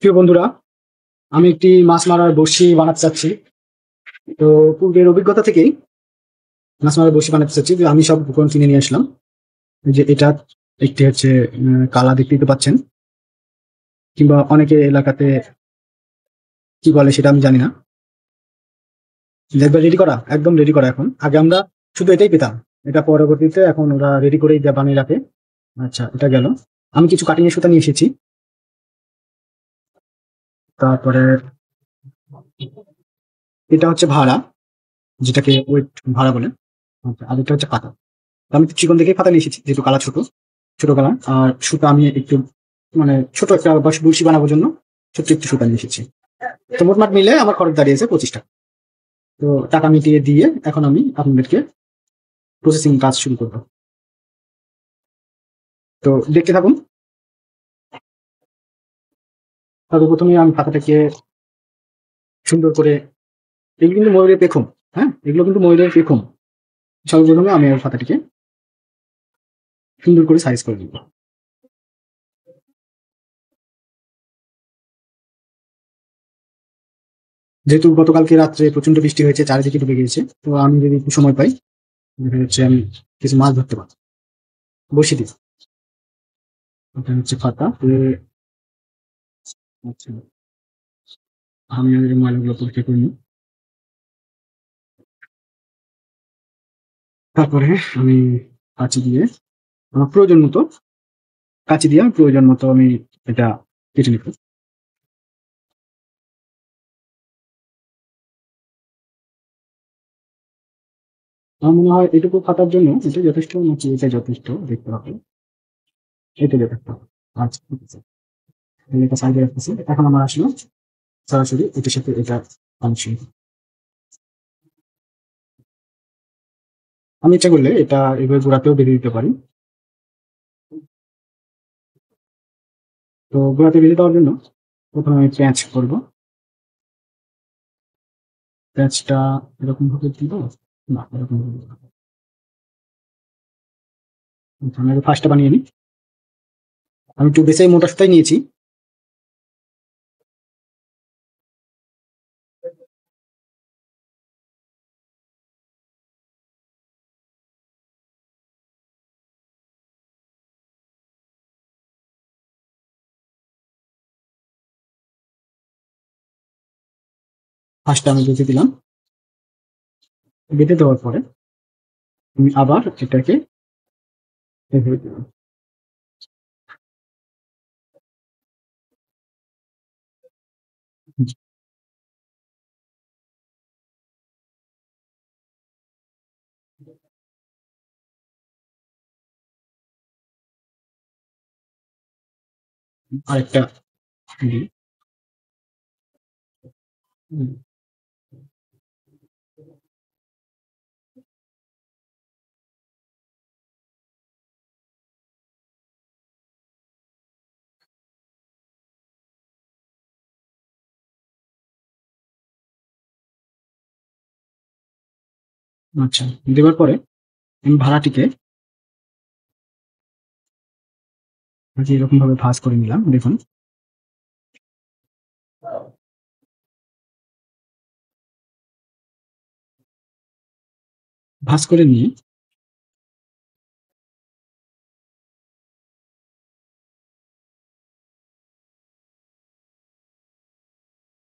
প্রিয় বন্ধুরা, আমি একটি মাছ মারার বড়শি বানাতে চাচ্ছি। তো পূর্বের অভিজ্ঞতা থেকেই মাছ মারার বড়শি বানাতে চাচ্ছি, যে আমি সব উপকরণ কিনে নিয়ে আসলাম। এই যে এটা একটি হচ্ছে কালা, দেখতেই তো পাচ্ছেন, কিংবা অনেকে এলাকাতে কি বলে সেটা আমি জানি না। একবার রেডি করা, একদম রেডি করা। এখন আগে আমরা শুধু এটাই পেতাম, এটা পরবর্তীতে এখন ওরা রেডি করেই বানিয়ে রাখে। আচ্ছা, এটা গেল। আমি কিছু কাটিং এর সুতা নিয়ে এসেছি। তারপরে এটা হচ্ছে ভাড়া, যেটাকে ওয়েট ভাড়া বলে। আচ্ছা, আর এটা হচ্ছে পাতা। তো আমি চিকন দেখে পাতা নিয়ে এসেছি, যেহেতু কালা ছোট ছোট কালার। আর সুতা আমি একটু মানে ছোট একটা বড়শি বানানোর জন্য ছোট্ট একটু সুতা নিয়ে এসেছি। তো মোটমাট মিলে আমার খরচ দাঁড়িয়েছে 25 টাকা। তো টাকা মিটিয়ে দিয়ে এখন আমি আপনাদেরকে প্রসেসিং কাজ শুরু করবো। তো দেখতে থাকুন। সর্বপ্রথমে আমি পাতাটাকে সুন্দর করে, এগুলো কিন্তু ময়ূরের পেখম। হ্যাঁ, এগুলো কিন্তু ময়ূরের পেখম। সর্বপ্রথমে আমি ওই পাতাটিকে সুন্দর করে সাইজ করে নিব। যেহেতু গতকালকে রাত্রে প্রচন্ড বৃষ্টি হয়েছে, চারিদিকে ডুবে গিয়েছে, তো আমি যদি একটু সময় পাই, দেখা যাচ্ছে আমি কিছু মাছ ধরতে পারবো বসে দিই। এটা হচ্ছে পাতা। আচ্ছা, আমি আগে ময়লাগুলো পরিষ্কার করে নিই। তারপরে আমি কাঁচি দিয়ে, আমার প্রয়োজন মতো, কাঁচি দিয়ে আমি প্রয়োজন মতো আমি এটা কেটে নিব। আমার মনে হয় এটুকু কাটার জন্য এটা যথেষ্ট, নাকি এটা যথেষ্ট দেখতে হবে। এটা যথেষ্ট। আচ্ছা, ঠিক আছে। তাহলে এটা সাইডে রাখতেছি। এখন আমার আসলে সরাসরি এটার সাথে এটা কানেকশন। আমি ইচ্ছা করলে এটা এভাবে গোড়াতেও বেঁধে দিতে পারি। তো গোড়াতে বেঁধে দেওয়ার জন্য প্রথমে আমি প্যাঁচ করবো। প্যাঁচটা এরকম ভাবে দিব না, এরকম ভাবে দিব না। আচ্ছা, আমি ফার্স্টটা বানিয়ে নিই। আমি একটু বেশি মোটা সুতাই নিয়েছি। ফার্স্টটা আমি বেঁধে দিলাম। বেঁধে দেওয়ার পরে আমি আবার এটাকে এভাবে দিলাম। আরেকটা দিই। হুম, আচ্ছা, দেওয়ার পরে আমি ভাড়াটিকে যে এরকম ভাবে ভাঁজ করে নিলাম, দেখুন। ভাঁজ করে নিয়ে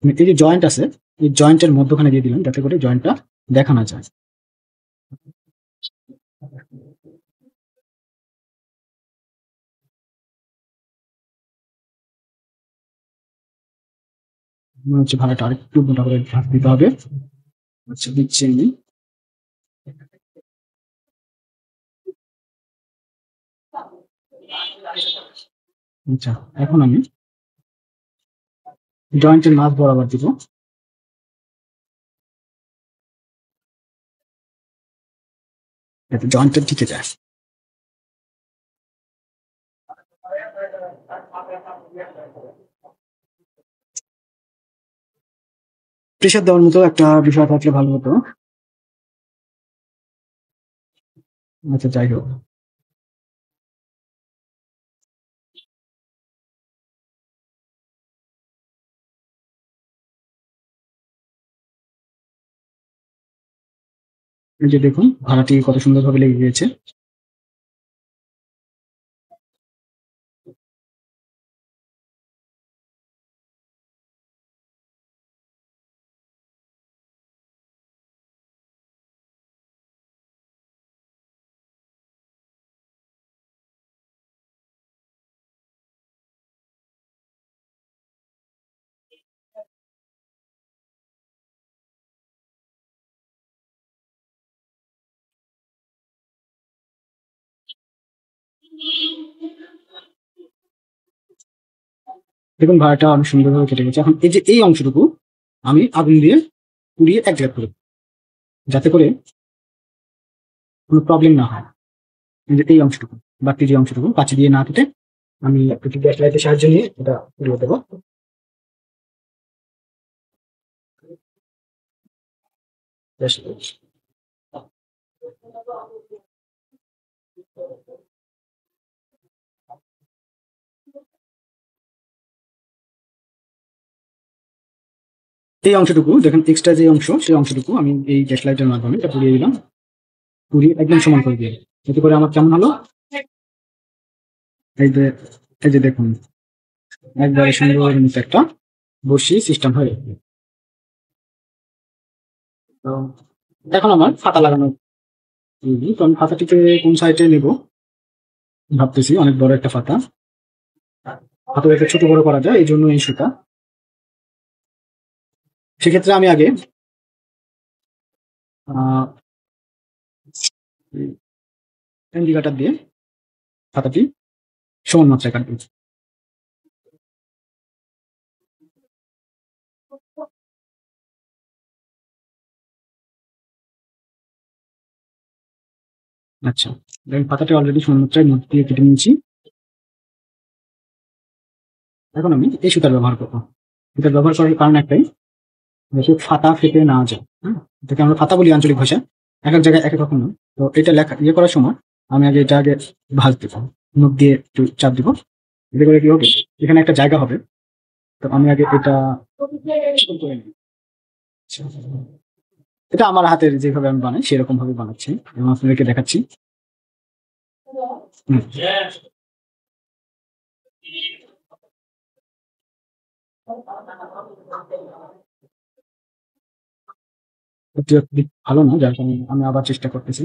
আমি এই যে জয়েন্ট আছে, এই জয়েন্টের মধ্যখানে দিয়ে দিলাম, যাতে করে জয়েন্টটা দেখা না যায়। মনে হচ্ছে ভাড়াটা আরেকটু মোটা করে ভাঁজ দিতে হবে। আচ্ছা, দিচ্ছি আমি। আচ্ছা, এখন আমি জয়েন্টের মাছ বরাবর দিব, যাতে জয়েন্টটা টিকে যায়। প্রেসার দেওয়ার মতো একটা বিষয় থাকলে ভালো হতো। আচ্ছা, যাই হোক। এই যে দেখুন ভাড়াটি কত সুন্দরভাবে লেগে গিয়েছে। দেখুন ভাড়াটা অনেক সুন্দরভাবে কেটে গেছে। এখন এই যে এই অংশটুকু আমি আগুন দিয়ে পুড়িয়ে এক জায়গায় করে দেব, যাতে করে কোনো প্রবলেম না হয়। এই যে এই অংশটুকু, বাকি যে অংশটুকু কাঁচি দিয়ে না কেটে আমি একটু গ্যাস লাইটের সাহায্য নিয়ে এটা পুড়িয়ে দেবো। Gas light. এই অংশটুকু দেখেন, এক্সট্রা যে অংশ সেই অংশটুকু আমি এই গ্যাস লাইটের মাধ্যমে এটা পুড়িয়ে দিলাম, পুড়িয়ে একদম সমান করে দিয়ে, এতে করে আমার কেমন হলো, এই যে এই যে দেখুন একবারে সুন্দর মতো একটা বড়শি সিস্টেম হয়ে গেছে। তো এখন আমার ফাতা লাগানো তৈরি। তো আমি ফাতাটিকে কোন সাইডে নেব ভাবতেছি, অনেক বড় একটা ফাতা, ফাতা একটা ছোট বড় করা যায় এই জন্য এই সুতা। সেক্ষেত্রে আমি আগে আহ ইন্ডিকেটর দিয়ে ফাতাটি সমান মাত্রায় কাটবো। আচ্ছা, দেখেন পাতাটা অলরেডি সমান মাত্রায় মধ্যে দিয়ে কেটে নিয়েছি। এখন আমি এই সুতার ব্যবহার করবো। সুতার ব্যবহার করার কারণ একটাই, যাতে ফাতা ফেটে না যায়। হ্যাঁ, এটাকে আমরা ফাতা বলি আঞ্চলিক ভাষায়, এক এক জায়গায় এক এক রকম নাম। তো এটা লেখা ইয়ে করার সময় আমি আগে এটা আগে ভাঁজ দেবো, মুখ দিয়ে একটু চাপ দিব, এতে করে কি হবে, এখানে একটা জায়গা হবে। তো আমি আগে এটা চিকন করে নিই। আচ্ছা, এটা আমার হাতের যেভাবে আমি বানাই সেরকম ভাবে বানাচ্ছি এবং আপনাদেরকে দেখাচ্ছি। হুম, সত্যি সত্যি ভালো না, যার কারণে আমি আবার চেষ্টা করতেছি।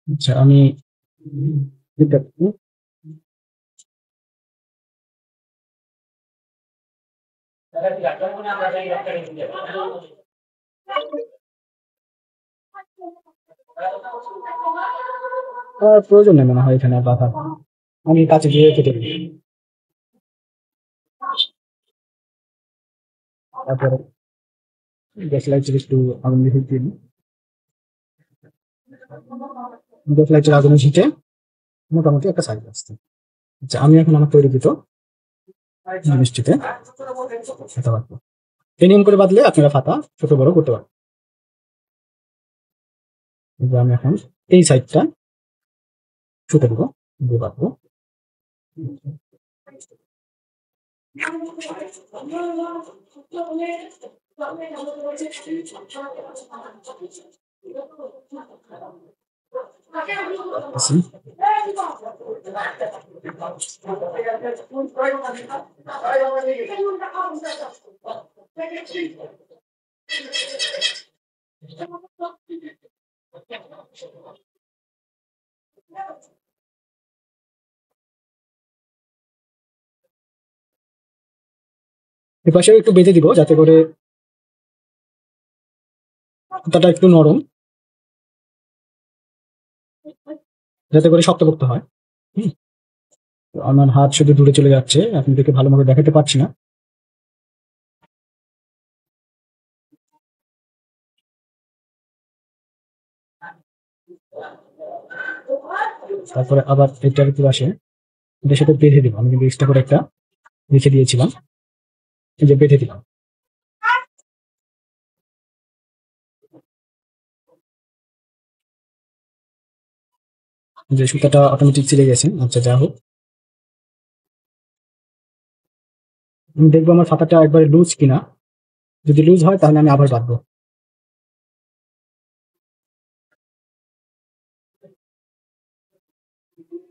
আচ্ছা আমি এটা প্রয়োজন নেই মনে হয় এখানে বাধা, আমি কাছে দিয়ে কেটে দিই। তারপরে গ্যাস লাইটের একটু আগুন দিয়ে দিই, গ্যাস লাইটের আগুনে ঝিঁটে মোটামুটি একটা সাইজ আসছে। আচ্ছা আমি এখন আমার তৈরিকৃত জিনিসটিতে ফাতা বাঁধবো। এই নিয়ম করে বাঁধলে আপনারা ফাতা ছোট বড় করতে পারবেন। এই যে আমি এখন এই সাইডটা সুতো দিব, দিয়ে বাঁধবো। বাঁধতেছি। এপাশেও একটু বেঁধে দিব যাতে করে সুতাটা একটু নরম, যাতে করে শক্তপোক্ত হয়। হুম, তো আমার হাত শুধু দূরে চলে যাচ্ছে, আপনাদেরকে ভালোভাবে দেখাতে পারছি না। তারপরে আবার এটার একটু আসে, এটার সাথে বেঁধে দিব। আমি কিন্তু এক্সট্রা করে একটা রেখে দিয়েছিলাম, এই যে বেঁধে দিলাম। যে সুতাটা অটোমেটিক ছিঁড়ে গেছে। আচ্ছা, যা হোক, আমি দেখবো আমার ফাতাটা একবারে লুজ কিনা। যদি লুজ হয় তাহলে আমি আবার বাঁধবো।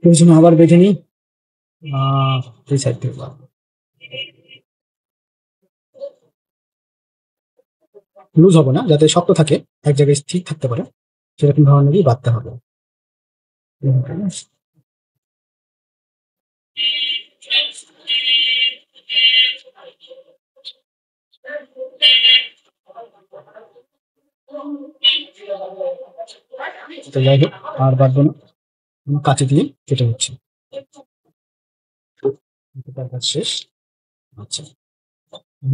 প্রয়োজনে আবার বেঁধে নিই। এই সাইড থেকে বাঁধবো। লুজ হবে না, যাতে শক্ত থাকে, এক জায়গায় স্থির থাকতে পারে, সেরকম ধরনেরই বাঁধতে হবে। তো যাই হোক, আর বাঁধবো না, আমি কাঁচি দিয়ে কেটে নিচ্ছি। তার কাজ শেষ। আচ্ছা,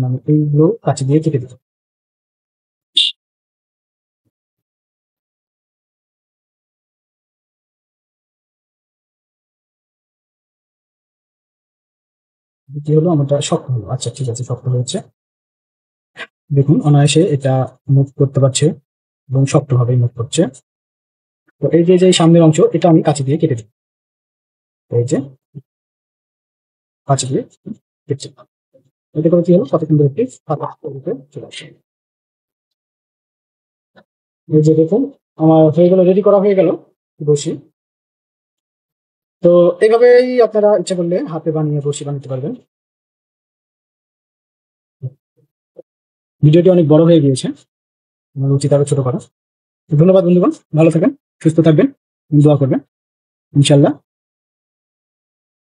আমি এইগুলো কাঁচি দিয়ে কেটে দিতে। কি হলো, আমারটা শক্ত হলো। আচ্ছা, ঠিক আছে, শক্ত হয়েছে। দেখুন, অনায়াসে এটা মুভ করতে পারছে এবং শক্তভাবেই মুভ করছে। তো এই যে সামনের অংশ, এটা আমি কাঁচি দিয়ে কেটে দিই। এই যে কাঁচি দিয়ে কেটে, এতে করে কি হলো, কত সুন্দর একটি পাতা রূপে চলে আসে। এই যে দেখুন, আমার হয়ে গেল, রেডি করা হয়ে গেল বসি। তো এইভাবেই আপনারা ইচ্ছা করলে হাতে বানিয়ে বসি বানাতে পারবেন। ভিডিওটি অনেক বড় হয়ে গিয়েছে, আমার উচিত আরো ছোট করা। ধন্যবাদ বন্ধুগণ, ভালো থাকেন, সুস্থ থাকবেন, দোয়া করবেন, ইনশাল্লাহ।